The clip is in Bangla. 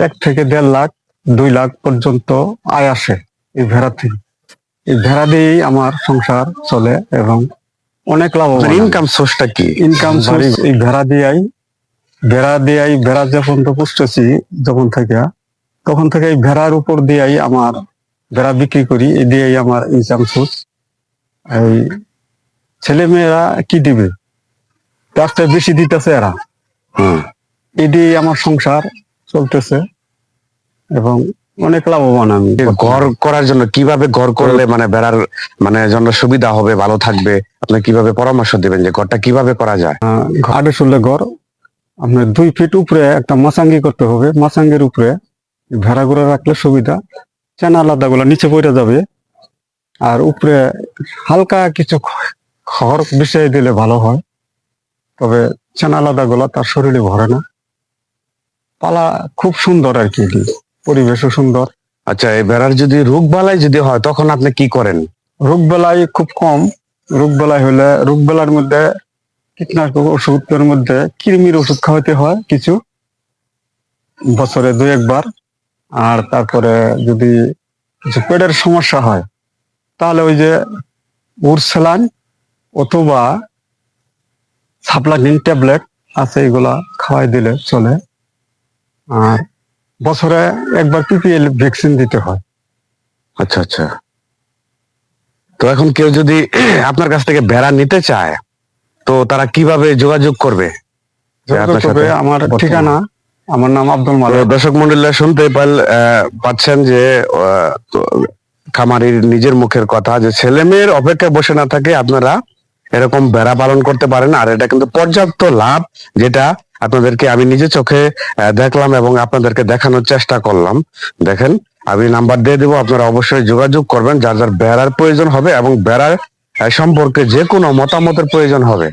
1 থেকে 1.5 লাখ 2 লাখ পর্যন্ত আয় আসে এই ভেড়া থেকে। এই ভেড়া দিয়েই আমার সংসার চলে এবং অনেক লাভবান। ইনকাম সোর্সটা কি? ইনকাম সোর্স এই ভেড়া যখন তো পুষতেছি তখন থেকে এই ভেড়ার উপর দিয়েই আমার ভেড়া বিক্রি করি, এই দিয়েই আমার ইনকাম সোর্স। এই ছেলে মেয়েরা কি দিবে, তার চেয়ে বেশি দিতেছে এরা। এই দিয়ে আমার সংসার চলতেছে এবং অনেক লাভবান আমি। ঘর করার জন্য কিভাবে ঘর করলে মানে বেড়ার মানে জন্য সুবিধা হবে, ভালো থাকবে, আপনি কিভাবে পরামর্শ দিবেন যে ঘরটা কিভাবে করা যায়? আড়ে ঘর আপনার 2 ফিট উপরে একটা মাচাঙ্গি করতে হবে। মাচাঙ্গির উপরে ভেড়াগুলো রাখলে সুবিধা, চেনা আলাদা গুলা নিচে পড়ে যাবে। আর উপরে হালকা কিছু খড় বিছিয়ে দিলে ভালো হয়, তবে চেনা আলাদা গুলা তার শরীরে ভরে না। পালা খুব সুন্দর আর কি, পরিবেশও সুন্দর। আচ্ছা, এই বেড়ার যদি রোগ বালাই যদি হয় তখন আপনি কি করেন? রোগ বেলায় খুব কম। রোগ বেলায় হলে রোগ বেলার মধ্যে কীটনাশক ওষুধের মধ্যে কৃমির ওষুধ খাওয়াতে হয় কিছু, বছরে 2-1 বার। আর তারপরে যদি কিছু পেটের সমস্যা হয় তাহলে ওই যে উরসেলান অথবা সাপ্লানিন ট্যাবলেট আছে, এগুলা খাওয়াই দিলে চলে। আর বছরে 1 বার পিপিএল ভ্যাকসিন দিতে হয়। আচ্ছা আচ্ছা। তো এখন কেউ যদি আপনার কাছ থেকে ভেড়া নিতে চায় তো তারা কিভাবে যোগাযোগ করবে? তবে আমার ঠিকানা, আমার নাম আব্দুল মালিক। দর্শক মন্ডলীরা শুনতে পাচ্ছেন যে খামারির নিজের মুখের কথা, যে ছেলে মেয়ের অপেক্ষায় বসে না থাকে আপনারা এরকম ভেড়া পালন করতে পারেন। আর এটা কিন্তু পর্যাপ্ত লাভ, যেটা আপনাদেরকে আমি নিজে চোখে দেখলাম এবং আপনাদেরকে দেখানোর চেষ্টা করলাম। দেখেন, আমি নাম্বার দিয়ে দেবো, আপনারা অবশ্যই যোগাযোগ করবেন যার যার ভেড়ার প্রয়োজন হবে এবং ভেড়ার সম্পর্কে যে কোনো মতামতের প্রয়োজন হবে।